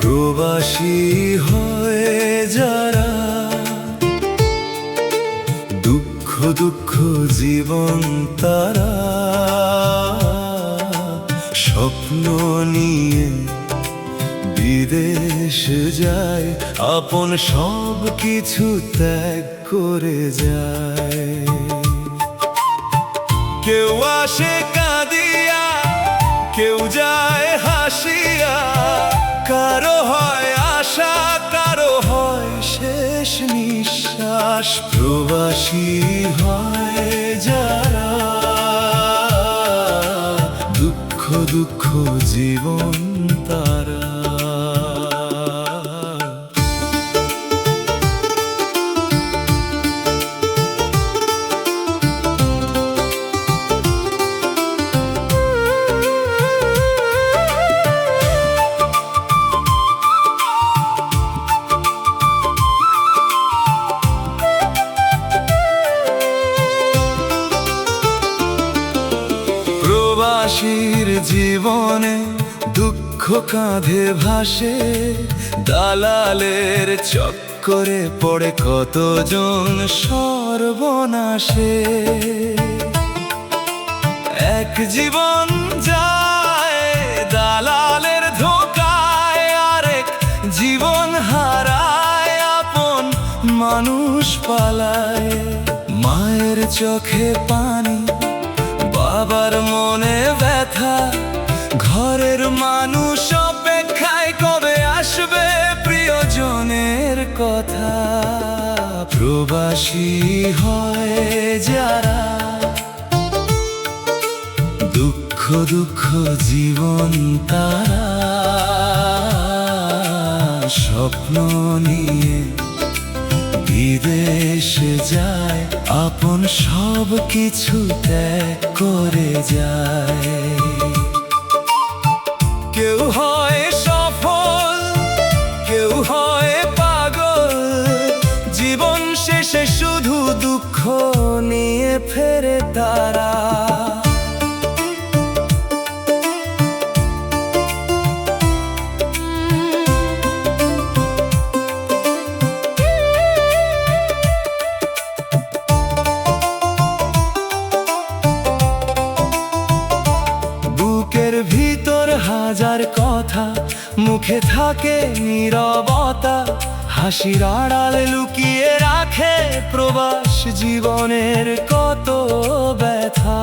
প্রবাসী হয়ে যারা দুঃখ দুঃখ জীবন তারা স্বপ্ন নিয়ে বিদেশ যায়, আপন সব কিছু ত্যাগ করে যায়। কেউ আসে কাঁদিয়া, কেউ যায় হাসিয়া, কারো হয় আশা, কারো হয় শেষ নিঃশ্বাস। প্রবাসী হয় যারা দুঃখ দুঃখ জীবন তারা। প্রবাসীর জীবনে দুঃখ কাঁধে ভাসে, দালালের চক্করে পড়ে কতজন সর্বনাশে। এক জীবন যায় দালালের ধোকায়, আরেক জীবন হারায়, আপন মানুষ পালায়। মায়ের চোখে পানি, বাবার মনে ব্যথা, ঘরের মানুষ অপেক্ষায় কবে আসবে প্রিয়জনের কথা। প্রবাসী হয় যারা দুঃখ দুঃখ জীবন তারা স্বপ্ন নিয়ে বিদেশে যায়, আপন সব কিছু ত্যাগ করে যায়। কেউ হয় সফল, কেউ হয় পাগল, জীবন শেষে শুধু দুঃখ নিয়ে ফেরে তারা। বুকের ভিতর হাজার কথা, মুখে থাকে নীরবতা, হাসির আড়ালে লুকিয়ে রাখে প্রবাস জীবনের কত ব্যথা।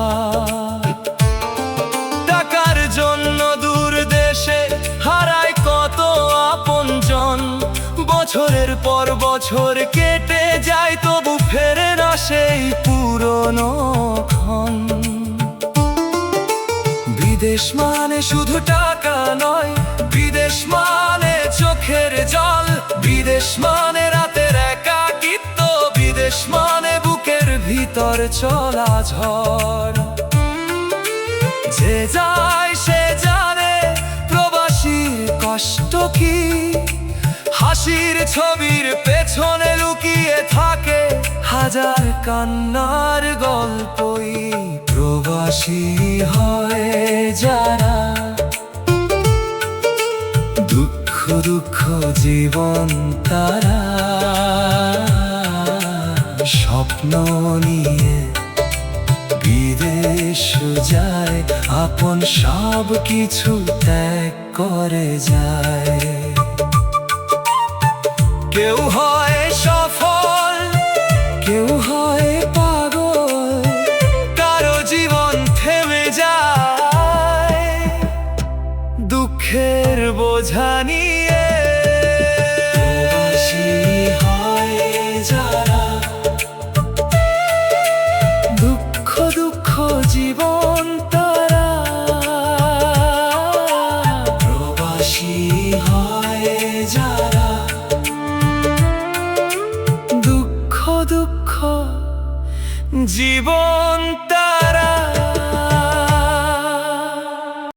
টাকার জন্য দূর দেশে হারায় কত আপনজন, বছরের পর বছর কেটে যায় তবু ফেরে না সেই পুরনো ক্ষণ। বিদেশ মানে শুধু টাকা নয়, বিদেশ মানে চোখের জল, বিদেশ মানে রাতের একাকিত্ব, বিদেশ মানে বুকের ভিতর চলা ঝড়। যে যায় সে জানে প্রবাসীর কষ্ট কি, হাসির ছবির পেছনে লুকিয়ে থাকে হাজার কান্নার গল্পই। প্রবাসী হয় যারা দুঃখ দুঃখ জীবন তারা স্বপ্ন নিয়ে বিদেশ যায়, আপন সব কিছু ত্যাগ করে যায়। কেউ হয় সফল, কেউ হয় পাগল, কারো জীবন থেমে যায় দুঃখের বোঝা নিয়ে। প্রবাসী হয় যারা দুঃখ দুঃখ জীবন তারা। প্রবাসী হয় যারা দুঃখ দুঃখ জীবন।